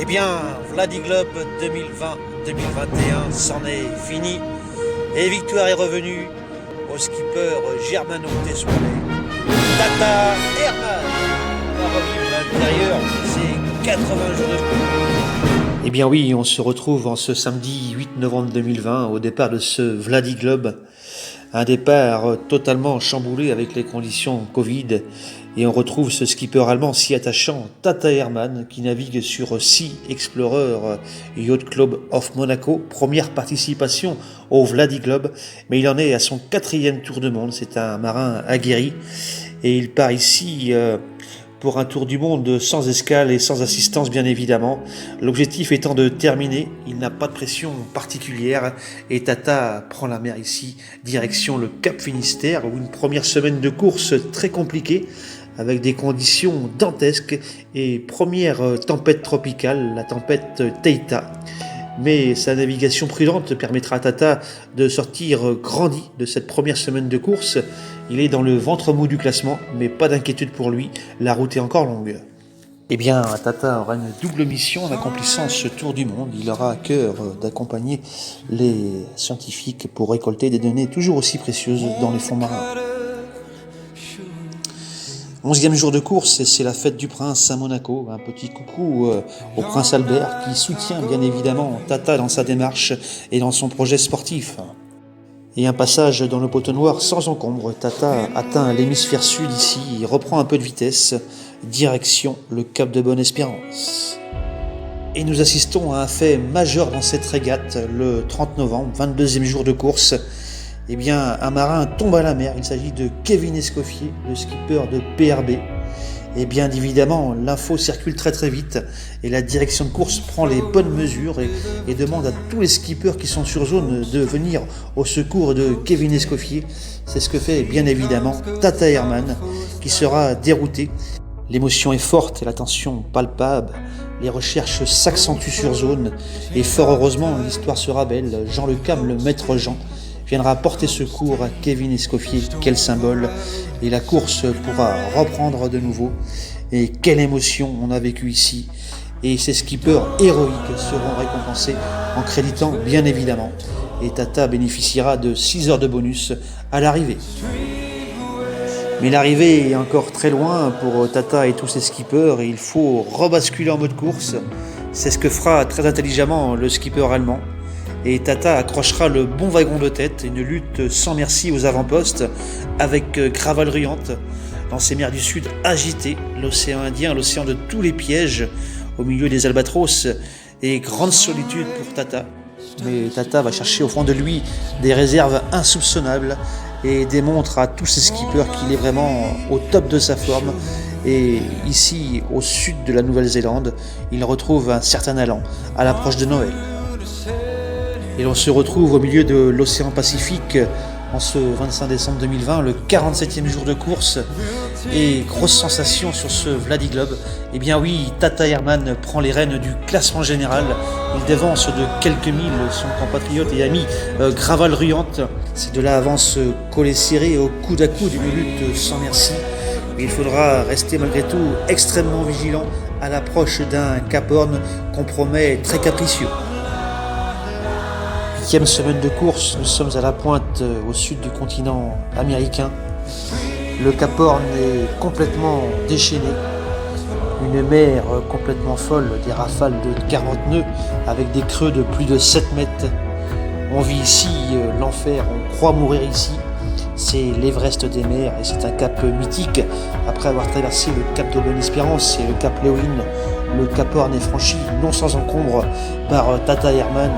Eh bien, Vladiglobe 2020-2021 c'en est fini. Et victoire est revenue au skipper Germano Tessolet. Tata Hermann va revivre l'intérieur ces 80 jours de course. Eh bien oui, on se retrouve en ce samedi 8 novembre 2020 au départ de ce Vladiglobe. Un départ totalement chamboulé avec les conditions Covid. Et on retrouve ce skipper allemand si attachant, Tata Hermann, qui navigue sur Sea Explorer Yacht Club of Monaco. Première participation au Vladiglobe, mais il en est à son 4e tour de monde. C'est un marin aguerri et il part ici pour un tour du monde sans escale et sans assistance bien évidemment. L'objectif étant de terminer, il n'a pas de pression particulière et Tata prend la mer ici, direction le Cap Finistère, où une première semaine de course très compliquée, avec des conditions dantesques et première tempête tropicale, la tempête Teita. Mais sa navigation prudente permettra à Tata de sortir grandi de cette première semaine de course. Il est dans le ventre mou du classement, mais pas d'inquiétude pour lui, la route est encore longue. Eh bien, Tata aura une double mission en accomplissant ce tour du monde. Il aura à cœur d'accompagner les scientifiques pour récolter des données toujours aussi précieuses dans les fonds marins. 11e jour de course et c'est la fête du prince à Monaco. Un petit coucou au prince Albert qui soutient bien évidemment Tata dans sa démarche et dans son projet sportif. Et un passage dans le poteau noir sans encombre. Tata atteint l'hémisphère sud ici et reprend un peu de vitesse. Direction le Cap de Bonne-Espérance. Et nous assistons à un fait majeur dans cette régate le 30 novembre, 22e jour de course. Eh bien, un marin tombe à la mer. Il s'agit de Kevin Escoffier, le skipper de PRB. Et bien évidemment, l'info circule très très vite et la direction de course prend les bonnes mesures et demande à tous les skippers qui sont sur zone de venir au secours de Kevin Escoffier. C'est ce que fait bien évidemment Tata Hermann qui sera dérouté. L'émotion est forte et la tension palpable. Les recherches s'accentuent sur zone et fort heureusement l'histoire sera belle. Jean Le Cam, le maître Jean, viendra porter secours à Kevin Escoffier, quel symbole, et la course pourra reprendre de nouveau. Et quelle émotion on a vécu ici, et ces skippers héroïques seront récompensés en créditant bien évidemment, et Tata bénéficiera de 6 heures de bonus à l'arrivée. Mais l'arrivée est encore très loin pour Tata et tous ses skippers, et il faut rebasculer en mode course. C'est ce que fera très intelligemment le skipper allemand. Et Tata accrochera le bon wagon de tête, une lutte sans merci aux avant-postes, avec Graval-Ruyante, dans ces mers du Sud agitées, l'océan Indien, l'océan de tous les pièges, au milieu des albatros, et grande solitude pour Tata. Mais Tata va chercher au fond de lui des réserves insoupçonnables, et démontre à tous ses skippers qu'il est vraiment au top de sa forme. Et ici, au sud de la Nouvelle-Zélande, il retrouve un certain allant à l'approche de Noël. Et l'on se retrouve au milieu de l'océan Pacifique en ce 25 décembre 2020, le 47e jour de course. Et grosse sensation sur ce Vladiglobe. Eh bien oui, Tata Hermann prend les rênes du classement général. Il dévance de quelques milles son compatriote et ami Graval-Ruyante. C'est de la avance collée serrée au coude à coude, une lutte sans merci. Mais il faudra rester malgré tout extrêmement vigilant à l'approche d'un Cap Horn qu'on promet très capricieux. 8e semaine de course, nous sommes à la pointe au sud du continent américain. Le Cap Horn est complètement déchaîné, une mer complètement folle, des rafales de 40 nœuds avec des creux de plus de 7 mètres. On vit ici l'enfer, on croit mourir ici. C'est l'Everest des mers et c'est un cap mythique. Après avoir traversé le Cap de Bonne-Espérance et le Cap Léoline, le Cap Horn est franchi non sans encombre par Tata Hermann.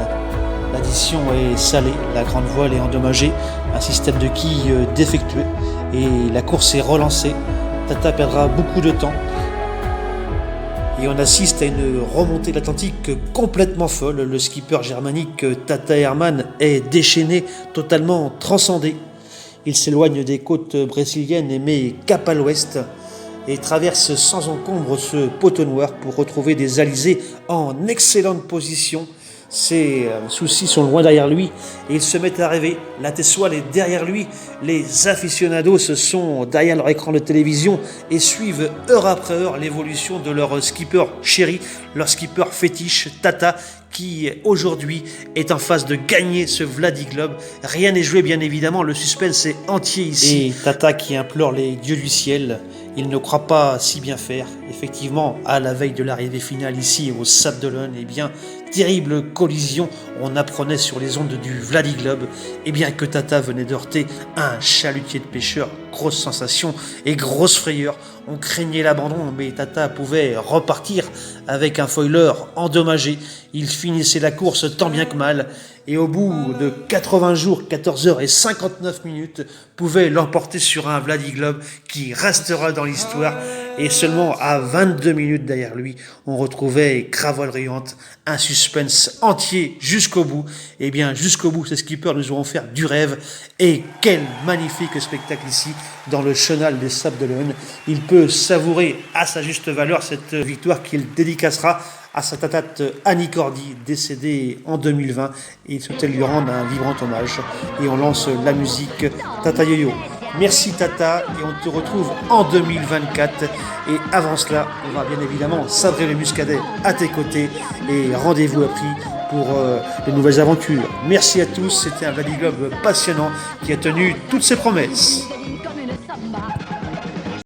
L'addition est salée, la grande voile est endommagée, un système de quilles défectueux et la course est relancée. Tata perdra beaucoup de temps et on assiste à une remontée de l'Atlantique complètement folle. Le skipper germanique Tata Hermann est déchaîné, totalement transcendé. Il s'éloigne des côtes brésiliennes et met cap à l'ouest et traverse sans encombre ce poteau noir pour retrouver des alizés en excellente position. Ses soucis sont loin derrière lui et il se met à rêver. La Tessoile est derrière lui. Les aficionados se sont derrière leur écran de télévision et suivent heure après heure l'évolution de leur skipper chéri, leur skipper fétiche, Tata, qui aujourd'hui est en phase de gagner ce Vladi Globe. Rien n'est joué bien évidemment, le suspense est entier ici. Et Tata qui implore les dieux du ciel, il ne croit pas si bien faire. Effectivement, à la veille de l'arrivée finale ici au Sable d'Olonne, eh bien, terrible collision, on apprenait sur les ondes du Vladi Globe, eh bien que Tata venait de heurter un chalutier de pêcheurs. Grosse sensation et grosse frayeur. On craignait l'abandon, mais Tata pouvait repartir avec un foiler endommagé. Il finissait la course tant bien que mal, et au bout de 80 jours, 14 heures et 59 minutes, pouvait l'emporter sur un Vladi Globe qui restera dans l'histoire. Et seulement à 22 minutes derrière lui, on retrouvait Cravolle Riante, un suspense entier jusqu'au bout. Et bien jusqu'au bout, ces skippers nous auront fait du rêve. Et quel magnifique spectacle ici, dans le chenal des Sables d'Olonne. Il peut savourer à sa juste valeur cette victoire qu'il dédicacera à sa tatate Annie Cordy, décédée en 2020. Et il souhaitait lui rendre un vibrant hommage. Et on lance la musique Tata Yo-Yo. Merci Tata, et on te retrouve en 2024. Et avant cela, on va bien évidemment sabrer le Muscadet à tes côtés. Et rendez-vous à prix pour de nouvelles aventures. Merci à tous, c'était un Vladi Globe passionnant qui a tenu toutes ses promesses.